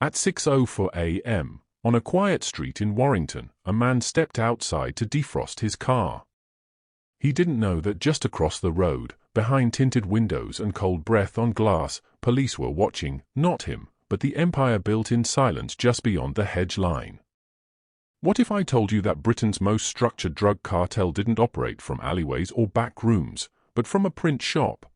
At 6:04 a.m., on a quiet street in Warrington, a man stepped outside to defrost his car. He didn't know that just across the road, behind tinted windows and cold breath on glass, police were watching, not him, but the empire built in silence just beyond the hedge line. What if I told you that Britain's most structured drug cartel didn't operate from alleyways or back rooms, but from a print shop?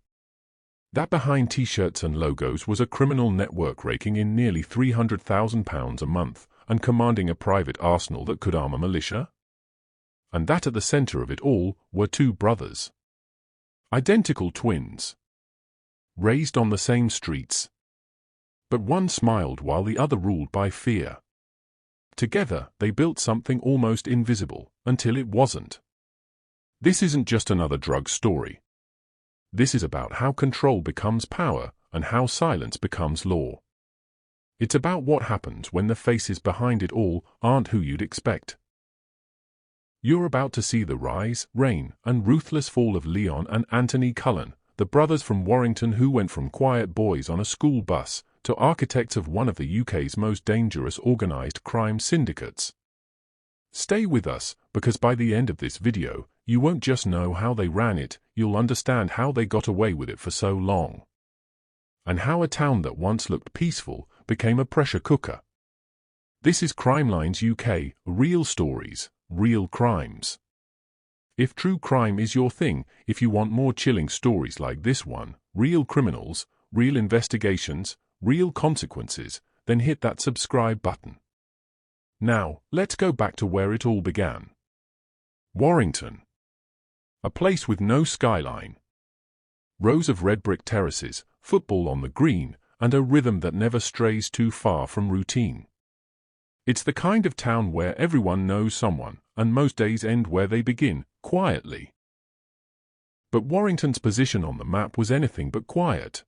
That behind T-shirts and logos was a criminal network raking in nearly £300,000 a month and commanding a private arsenal that could arm a militia? And that at the center of it all were two brothers. Identical twins. Raised on the same streets. But one smiled while the other ruled by fear. Together, they built something almost invisible, until it wasn't. This isn't just another drug story. This is about how control becomes power and how silence becomes law. It's about what happens when the faces behind it all aren't who you'd expect. You're about to see the rise, reign, and ruthless fall of Leon and Anthony Cullen, the brothers from Warrington who went from quiet boys on a school bus to architects of one of the UK's most dangerous organised crime syndicates. Stay with us, because by the end of this video, you won't just know how they ran it, you'll understand how they got away with it for so long. And how a town that once looked peaceful became a pressure cooker. This is Crime Lines UK, real stories, real crimes. If true crime is your thing, if you want more chilling stories like this one, real criminals, real investigations, real consequences, then hit that subscribe button. Now, let's go back to where it all began. Warrington. A place with no skyline. Rows of red brick terraces, football on the green, and a rhythm that never strays too far from routine. It's the kind of town where everyone knows someone, and most days end where they begin, quietly. But Warrington's position on the map was anything but quiet.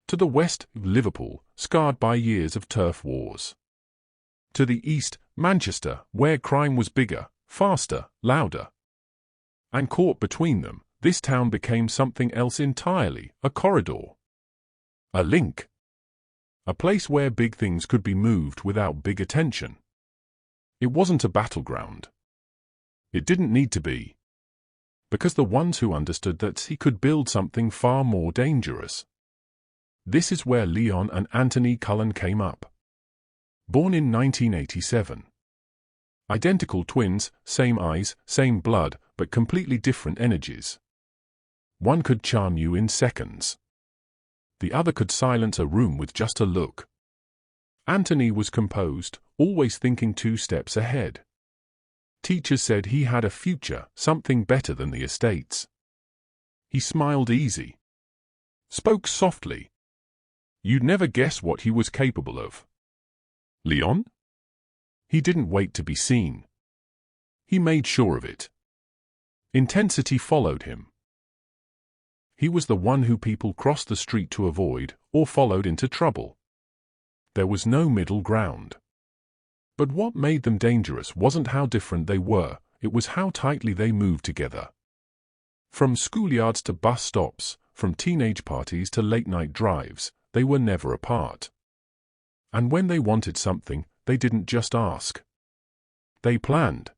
To the west, Liverpool, scarred by years of turf wars. To the east, Manchester, where crime was bigger, faster, louder. And caught between them, this town became something else entirely, a corridor. A link. A place where big things could be moved without big attention. It wasn't a battleground. It didn't need to be. Because the ones who understood that he could build something far more dangerous. This is where Leon and Anthony Cullen came up. Born in 1987. Identical twins, same eyes, same blood, but completely different energies. One could charm you in seconds. The other could silence a room with just a look. Anthony was composed, always thinking 2 steps ahead. Teachers said he had a future, something better than the estates. He smiled easy. Spoke softly. You'd never guess what he was capable of. Leon? He didn't wait to be seen. He made sure of it. Intensity followed him. He was the one who people crossed the street to avoid, or followed into trouble. There was no middle ground. But what made them dangerous wasn't how different they were, it was how tightly they moved together. From schoolyards to bus stops, from teenage parties to late-night drives, they were never apart. And when they wanted something, they didn't just ask. They planned.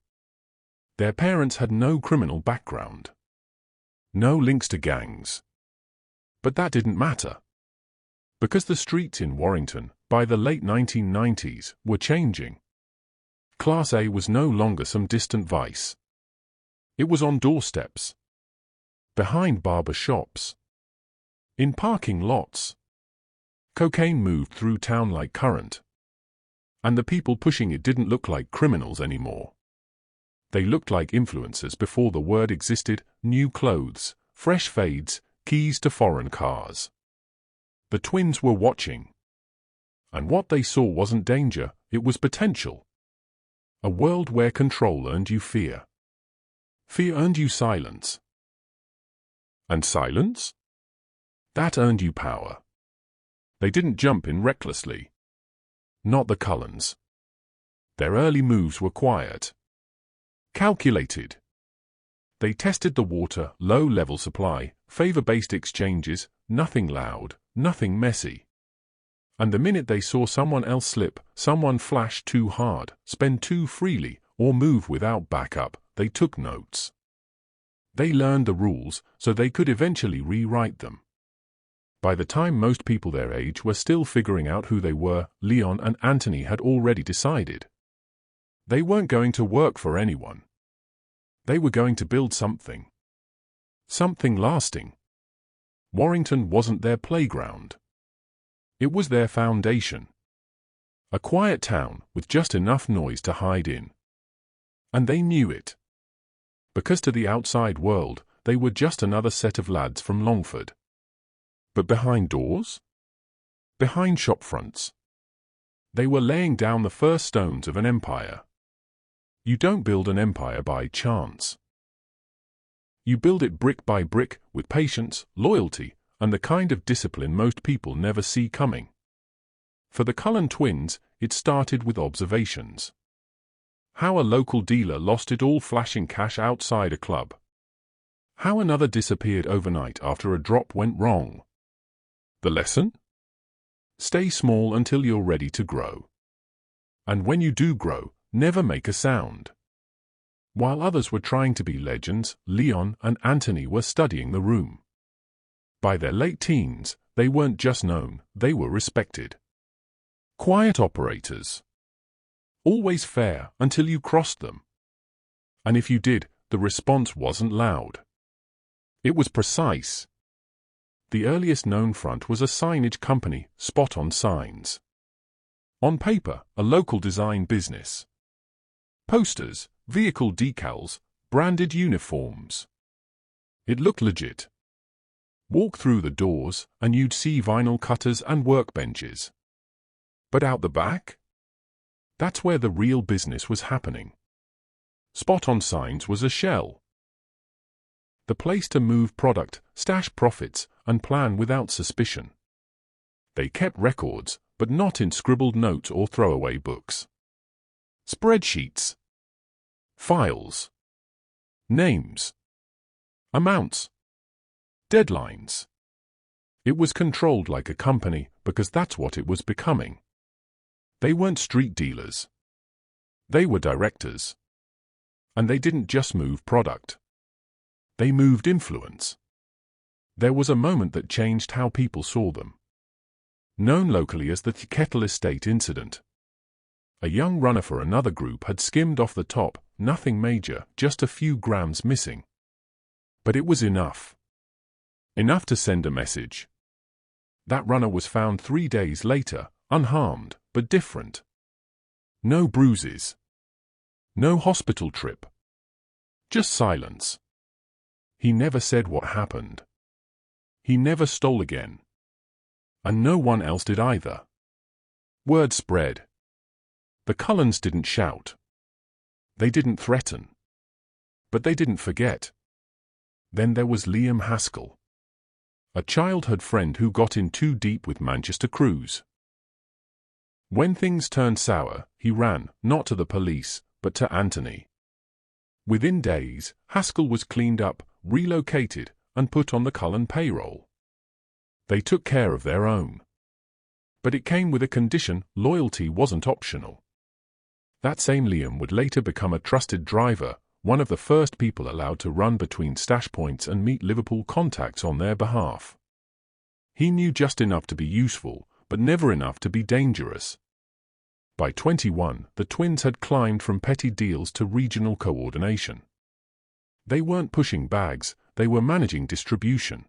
Their parents had no criminal background. No links to gangs. But that didn't matter. Because the streets in Warrington, by the late 1990s, were changing. Class A was no longer some distant vice. It was on doorsteps. Behind barber shops. In parking lots. Cocaine moved through town like current. And the people pushing it didn't look like criminals anymore. They looked like influencers before the word existed, new clothes, fresh fades, keys to foreign cars. The twins were watching. And what they saw wasn't danger, it was potential. A world where control earned you fear. Fear earned you silence. And silence? That earned you power. They didn't jump in recklessly. Not the Cullens. Their early moves were quiet. Calculated. They tested the water, low-level supply, favor-based exchanges, nothing loud, nothing messy. And the minute they saw someone else slip, someone flash too hard, spend too freely, or move without backup, they took notes. They learned the rules so they could eventually rewrite them. By the time most people their age were still figuring out who they were, Leon and Anthony had already decided. They weren't going to work for anyone. They were going to build something. Something lasting. Warrington wasn't their playground. It was their foundation. A quiet town with just enough noise to hide in. And they knew it. Because to the outside world, they were just another set of lads from Longford. But behind doors? Behind shop fronts? They were laying down the first stones of an empire. You don't build an empire by chance. You build it brick by brick with patience, loyalty, and the kind of discipline most people never see coming. For the Cullen twins, it started with observations. How a local dealer lost it all flashing cash outside a club. How another disappeared overnight after a drop went wrong. The lesson? Stay small until you're ready to grow. And when you do grow, never make a sound. While others were trying to be legends, Leon and Anthony were studying the room. By their late teens, they weren't just known, they were respected. Quiet operators. Always fair until you crossed them. And if you did, the response wasn't loud. It was precise. The earliest known front was a signage company, Spot on Signs. On paper, a local design business. Posters, vehicle decals, branded uniforms. It looked legit. Walk through the doors, and you'd see vinyl cutters and workbenches. But out the back? That's where the real business was happening. Spot on Signs was a shell. The place to move product, stash profits, and plan without suspicion. They kept records, but not in scribbled notes or throwaway books. Spreadsheets. Files. Names. Amounts. Deadlines. It was controlled like a company because that's what it was becoming. They weren't street dealers. They were directors. And they didn't just move product. They moved influence. There was a moment that changed how people saw them. Known locally as the Kettle Estate incident. A young runner for another group had skimmed off the top, nothing major, just a few grams missing. But it was enough. Enough to send a message. That runner was found 3 days later, unharmed, but different. No bruises. No hospital trip. Just silence. He never said what happened. He never stole again. And no one else did either. Word spread. The Cullens didn't shout. They didn't threaten. But they didn't forget. Then there was Liam Haskell. A childhood friend who got in too deep with Manchester crews. When things turned sour, he ran, not to the police, but to Anthony. Within days, Haskell was cleaned up, relocated, and put on the Cullen payroll. They took care of their own. But it came with a condition: loyalty wasn't optional. That same Liam would later become a trusted driver, one of the first people allowed to run between stash points and meet Liverpool contacts on their behalf. He knew just enough to be useful, but never enough to be dangerous. By 21, the twins had climbed from petty deals to regional coordination. They weren't pushing bags, they were managing distribution.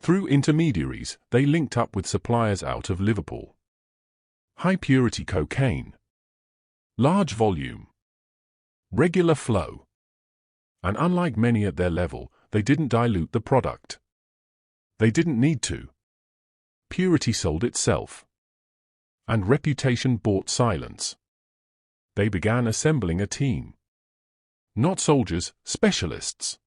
Through intermediaries, they linked up with suppliers out of Liverpool. High-purity cocaine. Large volume. Regular flow. And unlike many at their level, they didn't dilute the product. They didn't need to. Purity sold itself. And reputation bought silence. They began assembling a team. Not soldiers, specialists.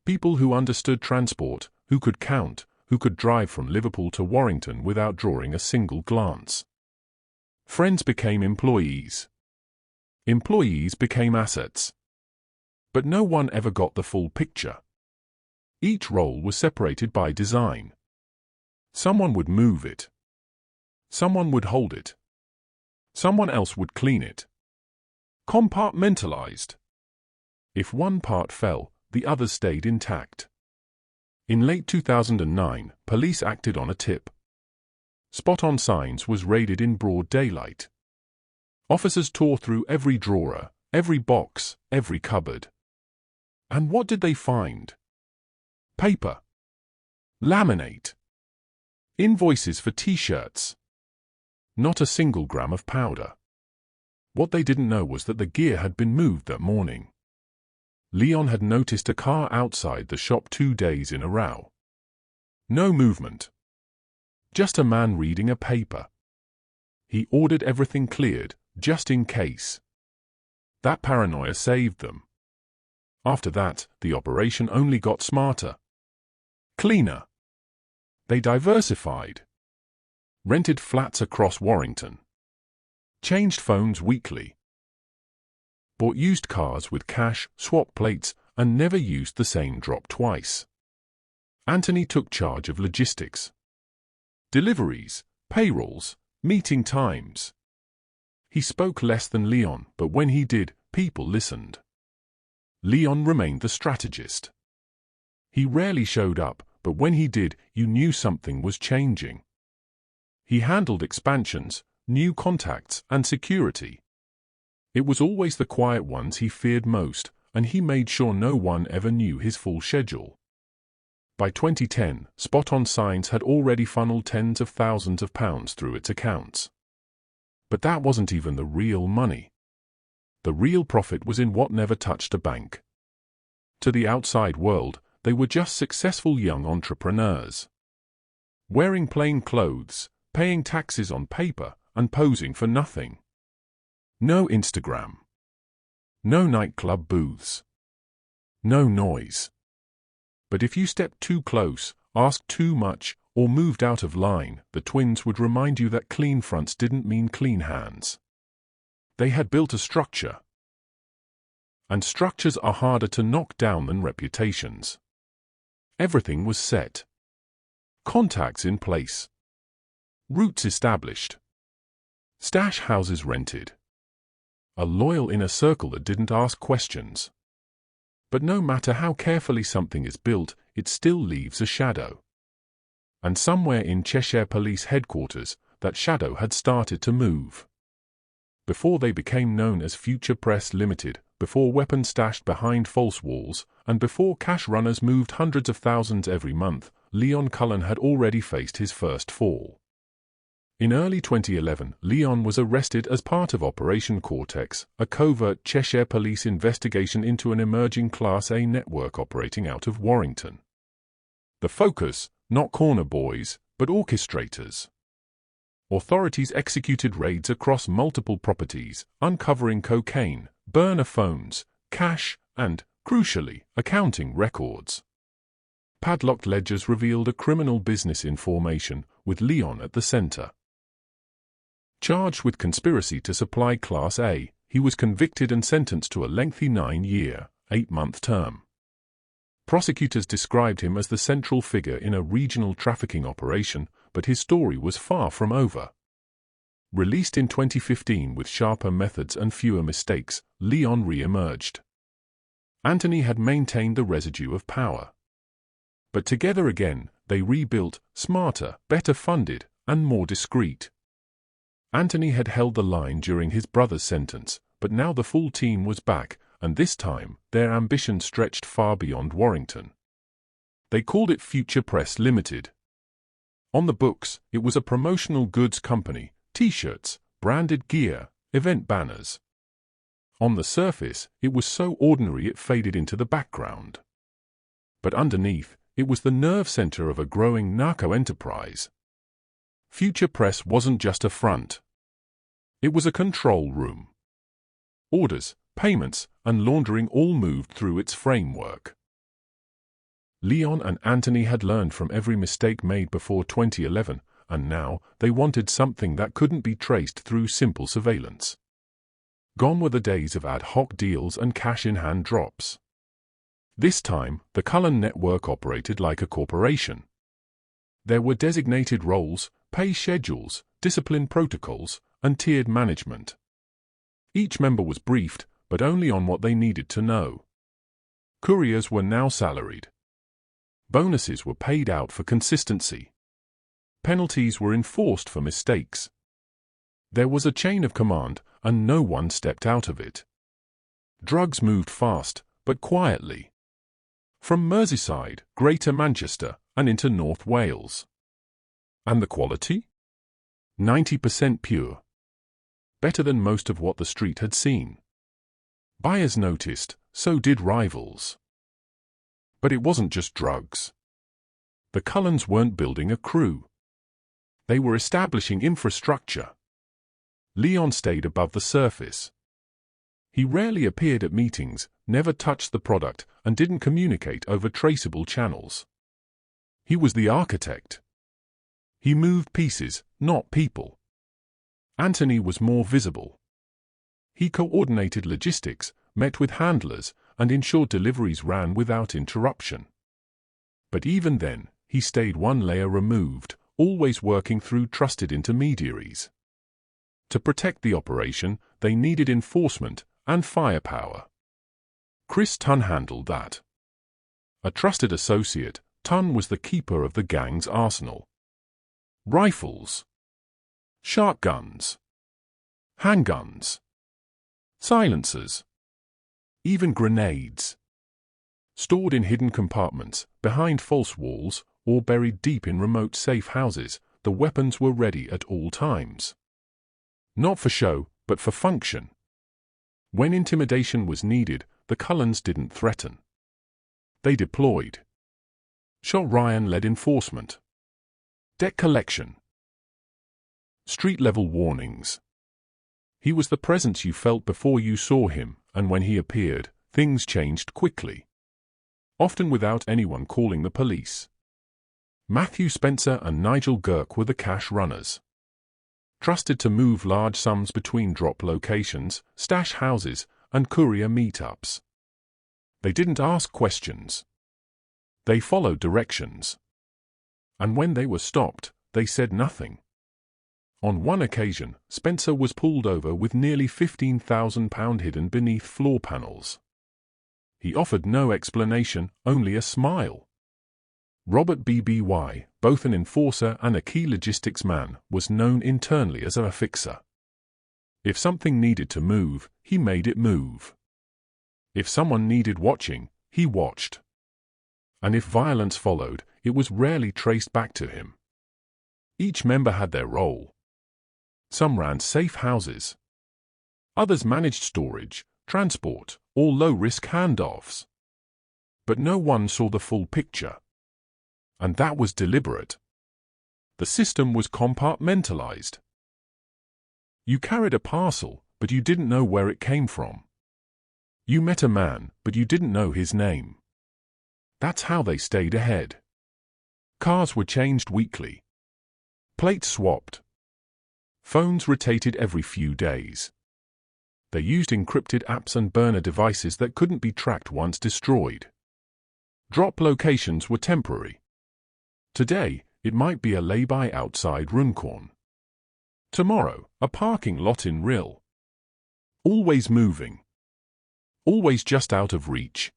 People who understood transport, who could count, who could drive from Liverpool to Warrington without drawing a single glance. Friends became employees. Employees became assets. But no one ever got the full picture. Each role was separated by design. Someone would move it. Someone would hold it. Someone else would clean it. Compartmentalized. If one part fell, the others stayed intact. In late 2009, police acted on a tip. Spot On Signs was raided in broad daylight. Officers tore through every drawer, every box, every cupboard. And what did they find? Paper. Laminate. Invoices for T-shirts. Not a single gram of powder. What they didn't know was that the gear had been moved that morning. Leon had noticed a car outside the shop 2 days in a row. No movement. Just a man reading a paper. He ordered everything cleared, just in case. That paranoia saved them. After that, the operation only got smarter. Cleaner. They diversified. Rented flats across Warrington. Changed phones weekly. Bought used cars with cash, swap plates, and never used the same drop twice. Anthony took charge of logistics. Deliveries, payrolls, meeting times. He spoke less than Leon, but when he did, people listened. Leon remained the strategist. He rarely showed up, but when he did, you knew something was changing. He handled expansions, new contacts, and security. It was always the quiet ones he feared most, and he made sure no one ever knew his full schedule. By 2010, Spot On Signs had already funneled tens of thousands of pounds through its accounts. But that wasn't even the real money. The real profit was in what never touched a bank. To the outside world, they were just successful young entrepreneurs. Wearing plain clothes, paying taxes on paper, and posing for nothing. No Instagram. No nightclub booths. No noise. But if you stepped too close, asked too much, or moved out of line, the twins would remind you that clean fronts didn't mean clean hands. They had built a structure. And structures are harder to knock down than reputations. Everything was set. Contacts in place. Routes established. Stash houses rented. A loyal inner circle that didn't ask questions. But no matter how carefully something is built, it still leaves a shadow. And somewhere in Cheshire Police Headquarters, that shadow had started to move. Before they became known as Future Press Limited, before weapons stashed behind false walls, and before cash runners moved hundreds of thousands every month, Leon Cullen had already faced his first fall. In early 2011, Leon was arrested as part of Operation Cortex, a covert Cheshire Police investigation into an emerging Class A network operating out of Warrington. The focus, not corner boys, but orchestrators. Authorities executed raids across multiple properties, uncovering cocaine, burner phones, cash, and, crucially, accounting records. Padlocked ledgers revealed a criminal business in formation, with Leon at the center. Charged with conspiracy to supply Class A, he was convicted and sentenced to a lengthy 9-year, 8-month term. Prosecutors described him as the central figure in a regional trafficking operation, but his story was far from over. Released in 2015 with sharper methods and fewer mistakes, Leon re-emerged. Anthony had maintained the residue of power. But together again, they rebuilt, smarter, better funded, and more discreet. Anthony had held the line during his brother's sentence, but now the full team was back, and this time, their ambition stretched far beyond Warrington. They called it Future Press Limited. On the books, it was a promotional goods company, T-shirts, branded gear, event banners. On the surface, it was so ordinary it faded into the background. But underneath, it was the nerve center of a growing narco enterprise. Future Press wasn't just a front. It was a control room. Orders, payments, and laundering all moved through its framework. Leon and Anthony had learned from every mistake made before 2011, and now they wanted something that couldn't be traced through simple surveillance. Gone were the days of ad hoc deals and cash-in-hand drops. This time, the Cullen network operated like a corporation. There were designated roles, pay schedules, discipline protocols, and tiered management. Each member was briefed, but only on what they needed to know. Couriers were now salaried. Bonuses were paid out for consistency. Penalties were enforced for mistakes. There was a chain of command, and no one stepped out of it. Drugs moved fast, but quietly. From Merseyside, Greater Manchester, and into North Wales. And the quality? 90% pure. Better than most of what the street had seen. Buyers noticed, so did rivals. But it wasn't just drugs. The Cullens weren't building a crew. They were establishing infrastructure. Leon stayed above the surface. He rarely appeared at meetings, never touched the product, and didn't communicate over traceable channels. He was the architect. He moved pieces, not people. Anthony was more visible. He coordinated logistics, met with handlers, and ensured deliveries ran without interruption. But even then, he stayed one layer removed, always working through trusted intermediaries. To protect the operation, they needed enforcement and firepower. Chris Tunn handled that. A trusted associate, Tunn was the keeper of the gang's arsenal. Rifles, shotguns, handguns, silencers, even grenades. Stored in hidden compartments, behind false walls, or buried deep in remote safe houses, the weapons were ready at all times. Not for show, but for function. When intimidation was needed, the Cullens didn't threaten. They deployed. Shot Ryan led enforcement. Debt collection. Street-level warnings. He was the presence you felt before you saw him, and when he appeared, things changed quickly. Often without anyone calling the police. Matthew Spencer and Nigel Girk were the cash runners. Trusted to move large sums between drop locations, stash houses, and courier meetups. They didn't ask questions. They followed directions. And when they were stopped, they said nothing. On one occasion, Spencer was pulled over with nearly £15,000 hidden beneath floor panels. He offered no explanation, only a smile. Robert BBY, both an enforcer and a key logistics man, was known internally as a fixer. If something needed to move, he made it move. If someone needed watching, he watched. And if violence followed, it was rarely traced back to him. Each member had their role. Some ran safe houses. Others managed storage, transport, or low-risk handoffs. But no one saw the full picture. And that was deliberate. The system was compartmentalized. You carried a parcel, but you didn't know where it came from. You met a man, but you didn't know his name. That's how they stayed ahead. Cars were changed weekly. Plates swapped. Phones rotated every few days. They used encrypted apps and burner devices that couldn't be tracked once destroyed. Drop locations were temporary. Today, it might be a lay-by outside Runcorn. Tomorrow, a parking lot in Rill. Always moving. Always just out of reach.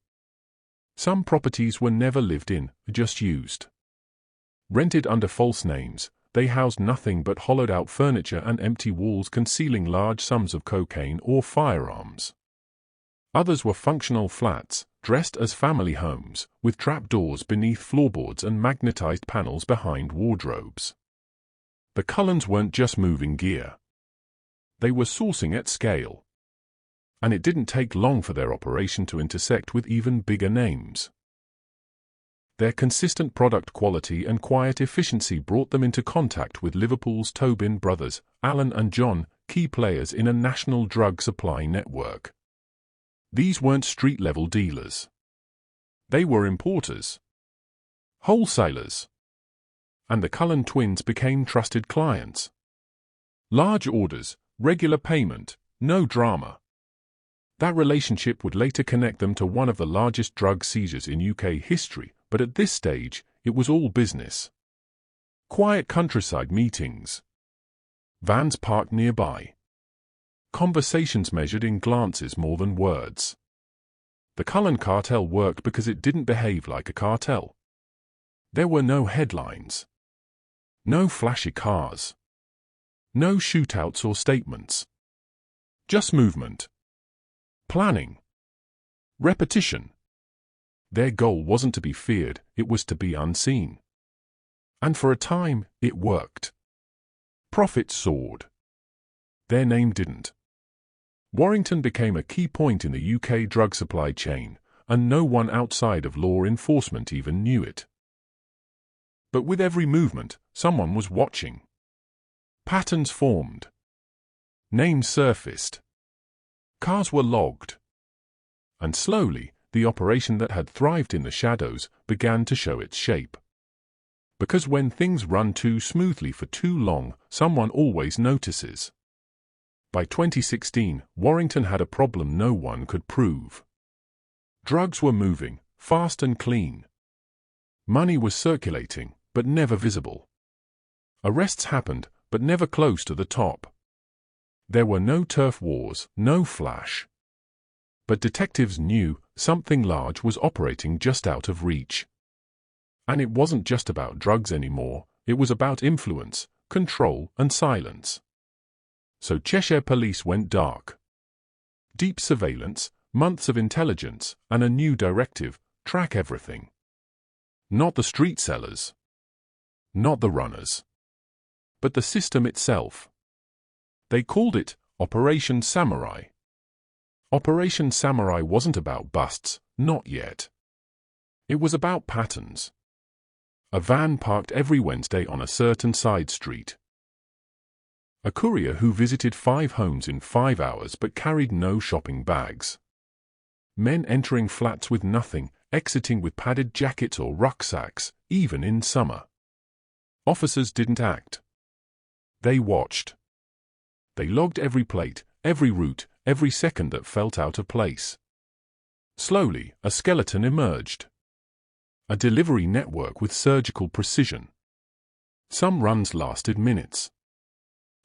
Some properties were never lived in, just used. Rented under false names, they housed nothing but hollowed-out furniture and empty walls concealing large sums of cocaine or firearms. Others were functional flats, dressed as family homes, with trapdoors beneath floorboards and magnetized panels behind wardrobes. The Cullens weren't just moving gear. They were sourcing at scale. And it didn't take long for their operation to intersect with even bigger names. Their consistent product quality and quiet efficiency brought them into contact with Liverpool's Tobin brothers, Alan and John, key players in a national drug supply network. These weren't street-level dealers. They were importers. Wholesalers. And the Cullen twins became trusted clients. Large orders, regular payment, no drama. That relationship would later connect them to one of the largest drug seizures in UK history, but at this stage, it was all business. Quiet countryside meetings. Vans parked nearby. Conversations measured in glances more than words. The Cullen cartel worked because it didn't behave like a cartel. There were no headlines. No flashy cars. No shootouts or statements. Just movement. Planning. Repetition. Their goal wasn't to be feared, it was to be unseen. And for a time, it worked. Profits soared. Their name didn't. Warrington became a key point in the UK drug supply chain, and no one outside of law enforcement even knew it. But with every movement, someone was watching. Patterns formed. Names surfaced. Cars were logged. And slowly, the operation that had thrived in the shadows began to show its shape. Because when things run too smoothly for too long, someone always notices. By 2016, Warrington had a problem no one could prove. Drugs were moving, fast and clean. Money was circulating, but never visible. Arrests happened, but never close to the top. There were no turf wars, no flash. But detectives knew something large was operating just out of reach. And it wasn't just about drugs anymore, it was about influence, control, and silence. So Cheshire Police went dark. Deep surveillance, months of intelligence, and a new directive: track everything. Not the street sellers. Not the runners. But the system itself. They called it Operation Samurai. Operation Samurai wasn't about busts, not yet. It was about patterns. A van parked every Wednesday on a certain side street. A courier who visited 5 homes in 5 hours but carried no shopping bags. Men entering flats with nothing, exiting with padded jackets or rucksacks, even in summer. Officers didn't act. They watched. They logged every plate, every route, every second that felt out of place. Slowly, a skeleton emerged. A delivery network with surgical precision. Some runs lasted minutes.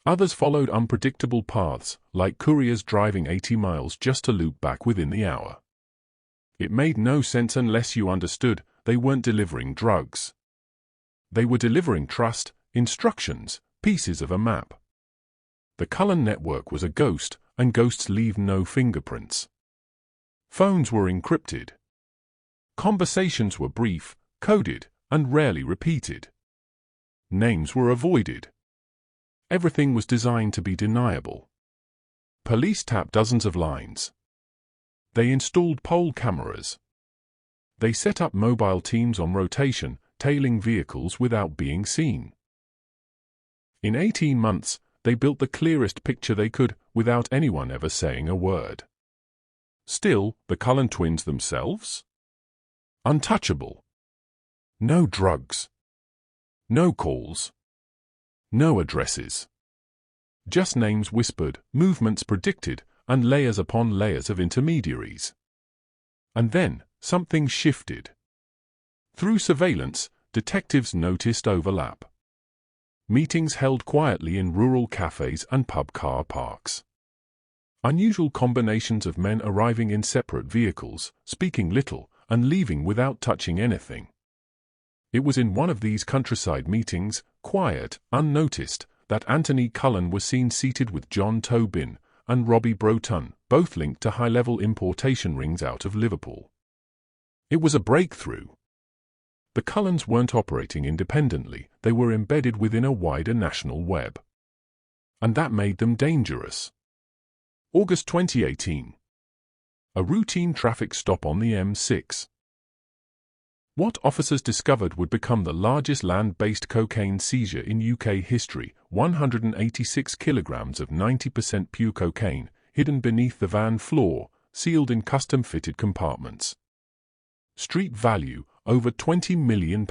Others followed unpredictable paths, like couriers driving 80 miles just to loop back within the hour. It made no sense unless you understood they weren't delivering drugs. They were delivering trust, instructions, pieces of a map. The Cullen network was a ghost, and ghosts leave no fingerprints. Phones were encrypted. Conversations were brief, coded, and rarely repeated. Names were avoided. Everything was designed to be deniable. Police tapped dozens of lines. They installed pole cameras. They set up mobile teams on rotation, tailing vehicles without being seen. In 18 months, they built the clearest picture they could, without anyone ever saying a word. Still, the Cullen twins themselves? Untouchable. No drugs. No calls. No addresses. Just names whispered, movements predicted, and layers upon layers of intermediaries. And then, something shifted. Through surveillance, detectives noticed overlap. Meetings held quietly in rural cafes and pub car parks. Unusual combinations of men arriving in separate vehicles, speaking little, and leaving without touching anything. It was in one of these countryside meetings, quiet, unnoticed, that Anthony Cullen was seen seated with John Tobin and Robbie Broughton, both linked to high-level importation rings out of Liverpool. It was a breakthrough. The Cullens weren't operating independently, they were embedded within a wider national web. And that made them dangerous. August 2018. A routine traffic stop on the M6. What officers discovered would become the largest land-based cocaine seizure in UK history: 186 kilograms of 90% pure cocaine, hidden beneath the van floor, sealed in custom-fitted compartments. Street value, over £20 million.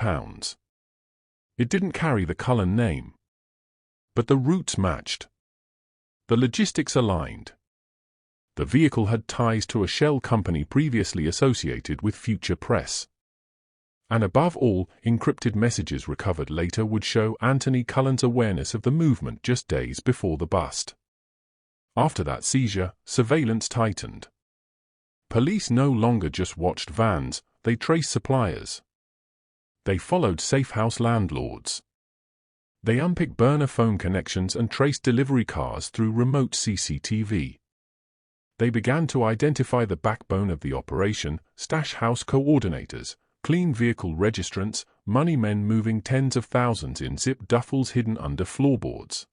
It didn't carry the Cullen name. But the routes matched. The logistics aligned. The vehicle had ties to a shell company previously associated with Future Press. And above all, encrypted messages recovered later would show Anthony Cullen's awareness of the movement just days before the bust. After that seizure, surveillance tightened. Police no longer just watched vans, they traced suppliers. They followed safe house landlords. They unpicked burner phone connections and traced delivery cars through remote CCTV. They began to identify the backbone of the operation: stash house coordinators, clean vehicle registrants, money men moving tens of thousands in zip duffels hidden under floorboards.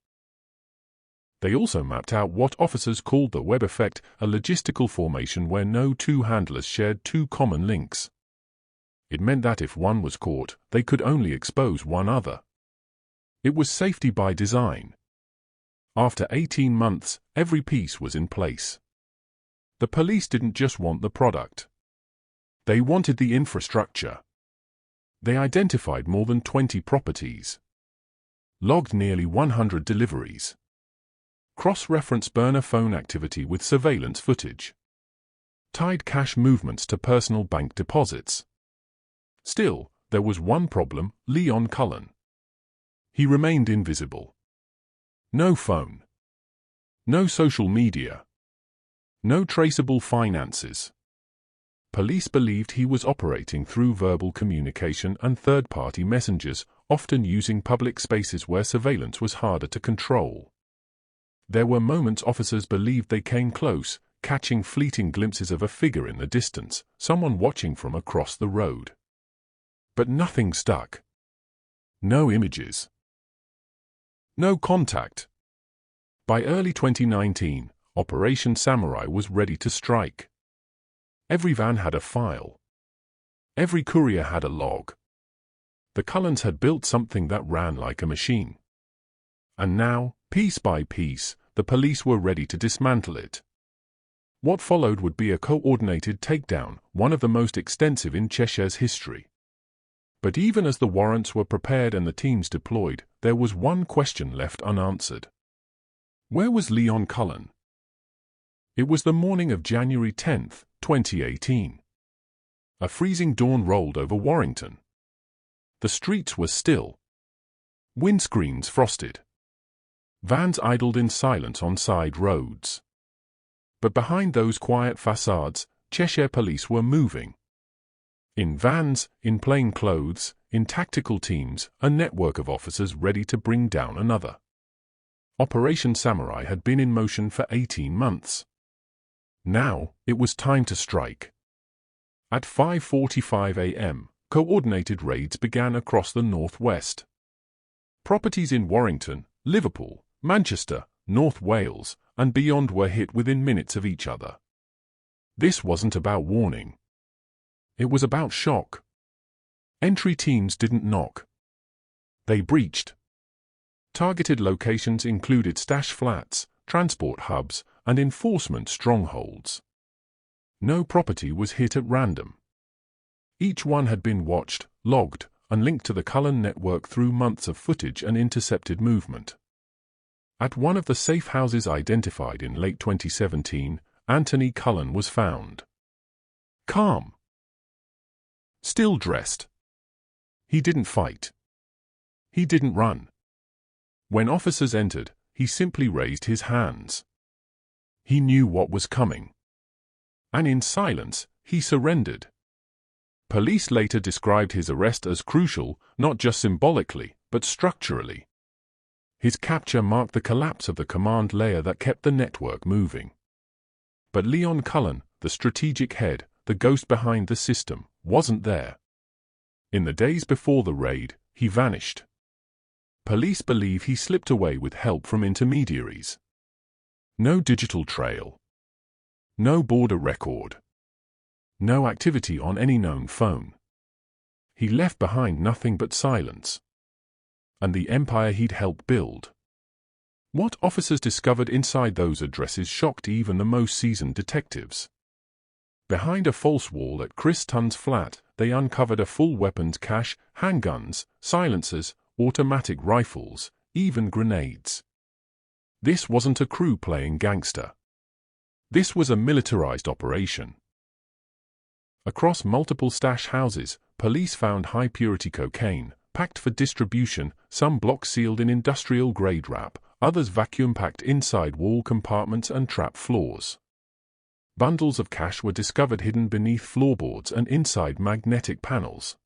They also mapped out what officers called the web effect, a logistical formation where no two handlers shared two common links. It meant that if one was caught, they could only expose one other. It was safety by design. After 18 months, every piece was in place. The police didn't just want the product. They wanted the infrastructure. They identified more than 20 properties, logged nearly 100 deliveries, cross-referenced burner phone activity with surveillance footage, tied cash movements to personal bank deposits. Still, there was one problem: Leon Cullen. He remained invisible. No phone. No social media. No traceable finances. Police believed he was operating through verbal communication and third-party messengers, often using public spaces where surveillance was harder to control. There were moments officers believed they came close, catching fleeting glimpses of a figure in the distance, someone watching from across the road. But nothing stuck. No images. No contact. By early 2019, Operation Samurai was ready to strike. Every van had a file. Every courier had a log. The Cullens had built something that ran like a machine. And now, piece by piece, the police were ready to dismantle it. What followed would be a coordinated takedown, one of the most extensive in Cheshire's history. But even as the warrants were prepared and the teams deployed, there was one question left unanswered. Where was Leon Cullen? It was the morning of January 10, 2018. A freezing dawn rolled over Warrington. The streets were still. Windscreens frosted. Vans idled in silence on side roads. But behind those quiet facades, Cheshire police were moving. In vans, in plain clothes, in tactical teams, a network of officers ready to bring down another. Operation Samurai had been in motion for 18 months. Now, it was time to strike. At 5:45 a.m., coordinated raids began across the northwest. Properties in Warrington, Liverpool, Manchester, North Wales, and beyond were hit within minutes of each other. This wasn't about warning. It was about shock. Entry teams didn't knock. They breached. Targeted locations included stash flats, transport hubs, and enforcement strongholds. No property was hit at random. Each one had been watched, logged, and linked to the Cullen network through months of footage and intercepted movement. At one of the safe houses identified in late 2017, Anthony Cullen was found. Calm. Still dressed. He didn't fight. He didn't run. When officers entered, he simply raised his hands. He knew what was coming. And in silence, he surrendered. Police later described his arrest as crucial, not just symbolically, but structurally. His capture marked the collapse of the command layer that kept the network moving. But Leon Cullen, the strategic head, the ghost behind the system, wasn't there. In the days before the raid, he vanished. Police believe he slipped away with help from intermediaries. No digital trail. No border record. No activity on any known phone. He left behind nothing but silence. And the empire he'd helped build. What officers discovered inside those addresses shocked even the most seasoned detectives. Behind a false wall at Chris Tunn's flat, they uncovered a full weapons cache, handguns, silencers, automatic rifles, even grenades. This wasn't a crew playing gangster. This was a militarized operation. Across multiple stash houses, police found high-purity cocaine, packed for distribution, some blocks sealed in industrial-grade wrap, others vacuum-packed inside wall compartments and trap floors. Bundles of cash were discovered hidden beneath floorboards and inside magnetic panels.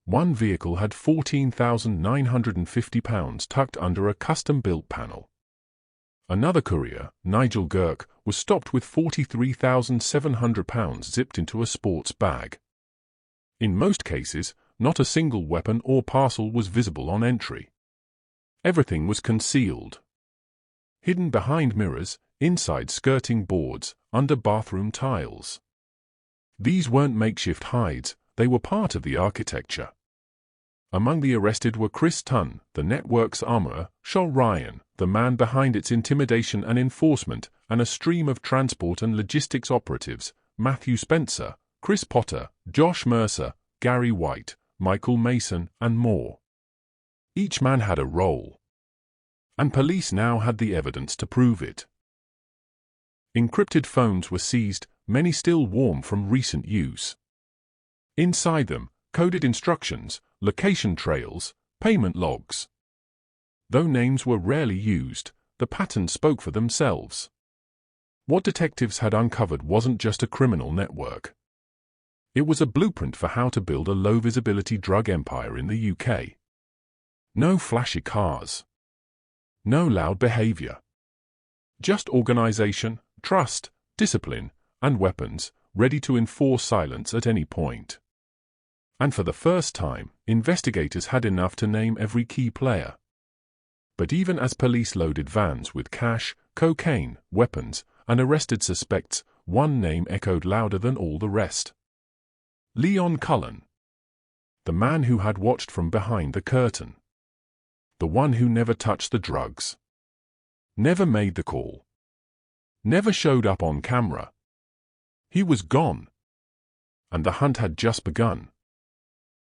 One vehicle had 14,950 pounds tucked under a custom-built panel. Another courier, Nigel Girk, was stopped with 43,700 pounds zipped into a sports bag. In most cases, not a single weapon or parcel was visible on entry. Everything was concealed. Hidden behind mirrors, inside skirting boards, under bathroom tiles. These weren't makeshift hides, they were part of the architecture. Among the arrested were Chris Tunn, the network's armorer, Shol Ryan, the man behind its intimidation and enforcement, and a stream of transport and logistics operatives, Matthew Spencer, Chris Potter, Josh Mercer, Gary White, Michael Mason, and more. Each man had a role. And police now had the evidence to prove it. Encrypted phones were seized, many still warm from recent use. Inside them, coded instructions, location trails, payment logs. Though names were rarely used, the patterns spoke for themselves. What detectives had uncovered wasn't just a criminal network. It was a blueprint for how to build a low-visibility drug empire in the UK. No flashy cars. No loud behavior. Just organization, trust, discipline, and weapons, ready to enforce silence at any point. And for the first time, investigators had enough to name every key player. But even as police loaded vans with cash, cocaine, weapons, and arrested suspects, one name echoed louder than all the rest. Leon Cullen. The man who had watched from behind the curtain. The one who never touched the drugs. Never made the call. Never showed up on camera. He was gone. And the hunt had just begun.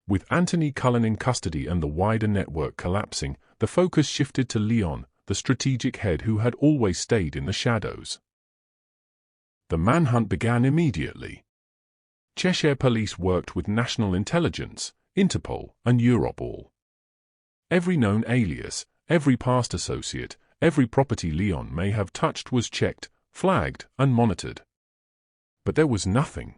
With Anthony Cullen in custody and the wider network collapsing, the focus shifted to Leon, the strategic head who had always stayed in the shadows. The manhunt began immediately. Cheshire Police worked with National Intelligence, Interpol, and Europol. Every known alias, every past associate, every property Leon may have touched was checked, flagged, and monitored. But there was nothing.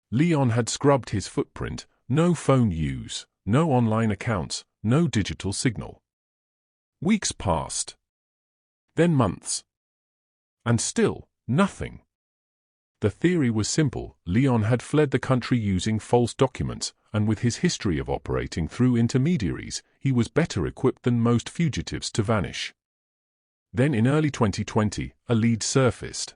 Leon had scrubbed his footprint, no phone use, no online accounts, no digital signal. Weeks passed. Then months. And still, nothing. The theory was simple: Leon had fled the country using false documents, and with his history of operating through intermediaries, he was better equipped than most fugitives to vanish. Then in early 2020, a lead surfaced.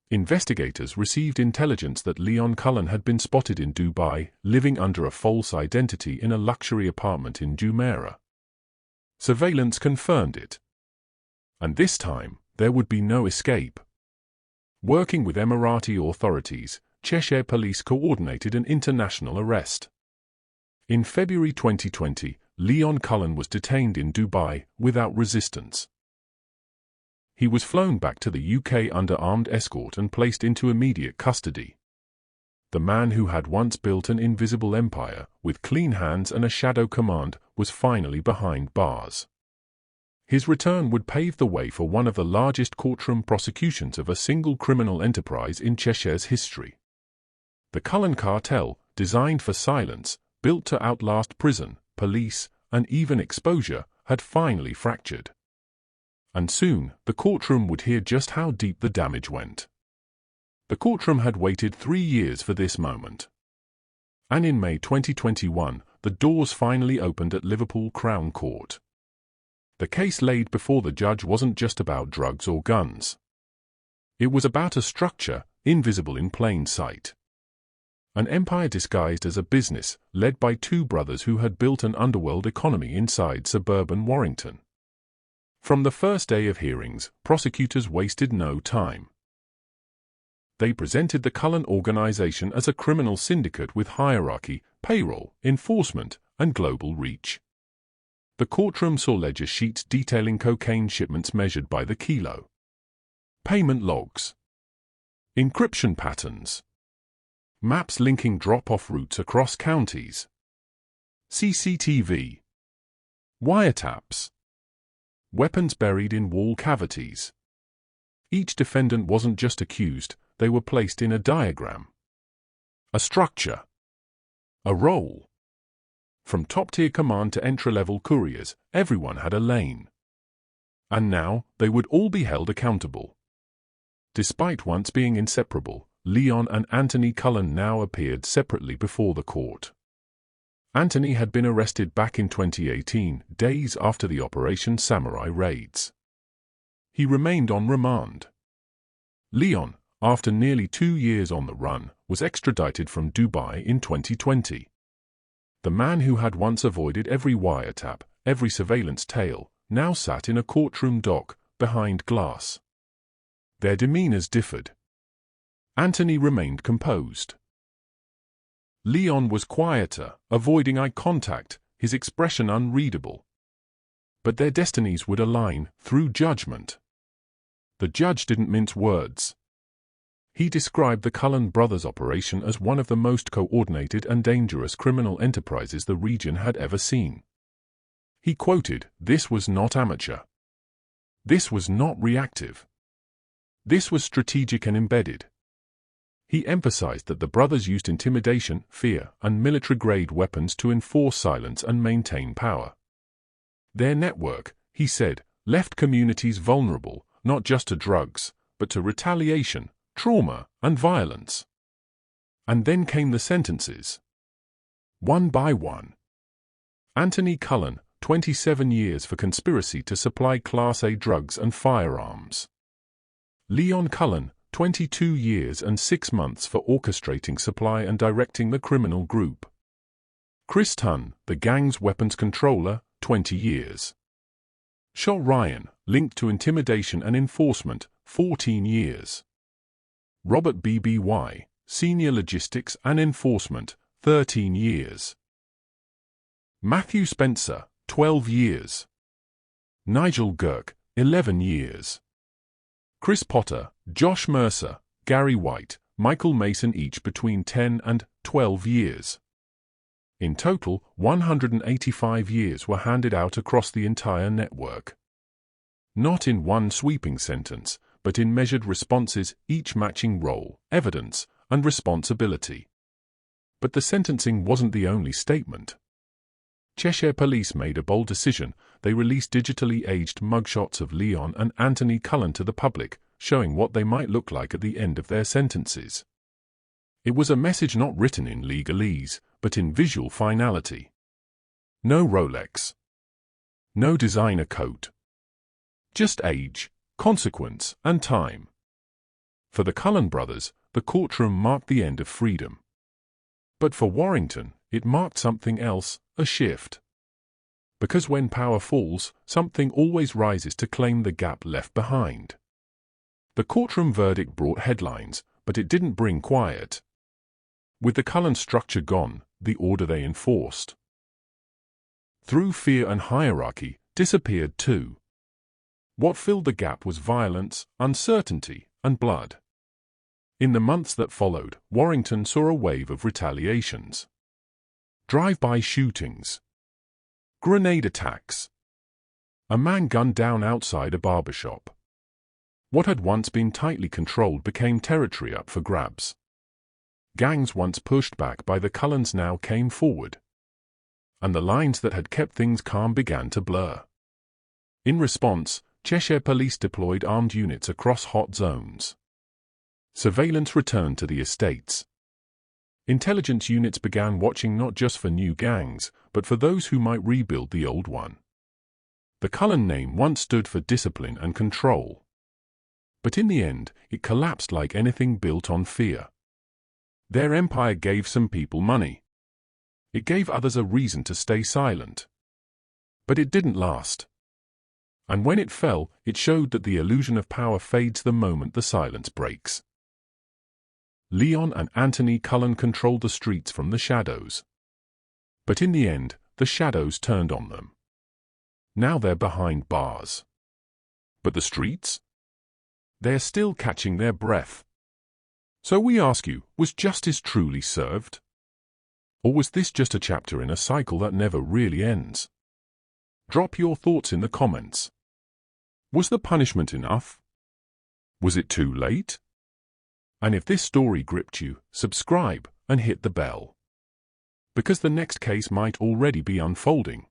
Investigators received intelligence that Leon Cullen had been spotted in Dubai, living under a false identity in a luxury apartment in Jumeirah. Surveillance confirmed it. And this time, there would be no escape. Working with Emirati authorities, Cheshire Police coordinated an international arrest. In February 2020, Leon Cullen was detained in Dubai without resistance. He was flown back to the UK under armed escort and placed into immediate custody. The man who had once built an invisible empire, with clean hands and a shadow command, was finally behind bars. His return would pave the way for one of the largest courtroom prosecutions of a single criminal enterprise in Cheshire's history. The Cullen cartel, designed for silence, built to outlast prison, police, and even exposure, had finally fractured. And soon, the courtroom would hear just how deep the damage went. The courtroom had waited 3 years for this moment. And in May 2021, the doors finally opened at Liverpool Crown Court. The case laid before the judge wasn't just about drugs or guns. It was about a structure, invisible in plain sight. An empire disguised as a business, led by two brothers who had built an underworld economy inside suburban Warrington. From the first day of hearings, prosecutors wasted no time. They presented the Cullen organization as a criminal syndicate with hierarchy, payroll, enforcement, and global reach. The courtroom saw ledger sheets detailing cocaine shipments measured by the kilo, payment logs, encryption patterns, Maps linking drop-off routes across counties. CCTV. Wiretaps. Weapons buried in wall cavities. Each defendant wasn't just accused, they were placed in a diagram. A structure. A role. From top-tier command to entry-level couriers, everyone had a lane. And now, they would all be held accountable. Despite once being inseparable, Leon and Anthony Cullen now appeared separately before the court. Anthony had been arrested back in 2018, days after the Operation Samurai raids. He remained on remand. Leon, after nearly 2 years on the run, was extradited from Dubai in 2020. The man who had once avoided every wiretap, every surveillance tail, now sat in a courtroom dock, behind glass. Their demeanors differed. Anthony remained composed. Leon was quieter, avoiding eye contact, his expression unreadable. But their destinies would align through judgment. The judge didn't mince words. He described the Cullen brothers' operation as one of the most coordinated and dangerous criminal enterprises the region had ever seen. He quoted, "This was not amateur. This was not reactive. This was strategic and embedded." He emphasized that the brothers used intimidation, fear, and military-grade weapons to enforce silence and maintain power. Their network, he said, left communities vulnerable, not just to drugs, but to retaliation, trauma, and violence. And then came the sentences. One by one. Anthony Cullen, 27 years for conspiracy to supply Class A drugs and firearms. Leon Cullen, 22 years and 6 months for orchestrating supply and directing the criminal group. Chris Tunn, the gang's weapons controller, 20 years. Shaw Ryan, linked to intimidation and enforcement, 14 years. Robert BBY, senior logistics and enforcement, 13 years. Matthew Spencer, 12 years. Nigel Girk, 11 years. Chris Potter, Josh Mercer, Gary White, Michael Mason, each between 10 and 12 years. In total, 185 years were handed out across the entire network. Not in one sweeping sentence, but in measured responses, each matching role, evidence, and responsibility. But the sentencing wasn't the only statement. Cheshire Police made a bold decision. They released digitally aged mugshots of Leon and Anthony Cullen to the public, showing what they might look like at the end of their sentences. It was a message not written in legalese, but in visual finality. No Rolex. No designer coat. Just age, consequence, and time. For the Cullen brothers, the courtroom marked the end of freedom. But for Warrington, it marked something else, a shift. Because when power falls, something always rises to claim the gap left behind. The courtroom verdict brought headlines, but it didn't bring quiet. With the Cullen structure gone, the order they enforced, through fear and hierarchy, disappeared too. What filled the gap was violence, uncertainty, and blood. In the months that followed, Warrington saw a wave of retaliations. Drive-by shootings. Grenade attacks. A man gunned down outside a barbershop. What had once been tightly controlled became territory up for grabs. Gangs once pushed back by the Cullens now came forward. And the lines that had kept things calm began to blur. In response, Cheshire Police deployed armed units across hot zones. Surveillance returned to the estates. Intelligence units began watching not just for new gangs, but for those who might rebuild the old one. The Cullen name once stood for discipline and control. But in the end, it collapsed like anything built on fear. Their empire gave some people money. It gave others a reason to stay silent. But it didn't last. And when it fell, it showed that the illusion of power fades the moment the silence breaks. Leon and Anthony Cullen controlled the streets from the shadows. But in the end, the shadows turned on them. Now they're behind bars. But the streets? They're still catching their breath. So we ask you, was justice truly served? Or was this just a chapter in a cycle that never really ends? Drop your thoughts in the comments. Was the punishment enough? Was it too late? And if this story gripped you, subscribe and hit the bell, because the next case might already be unfolding.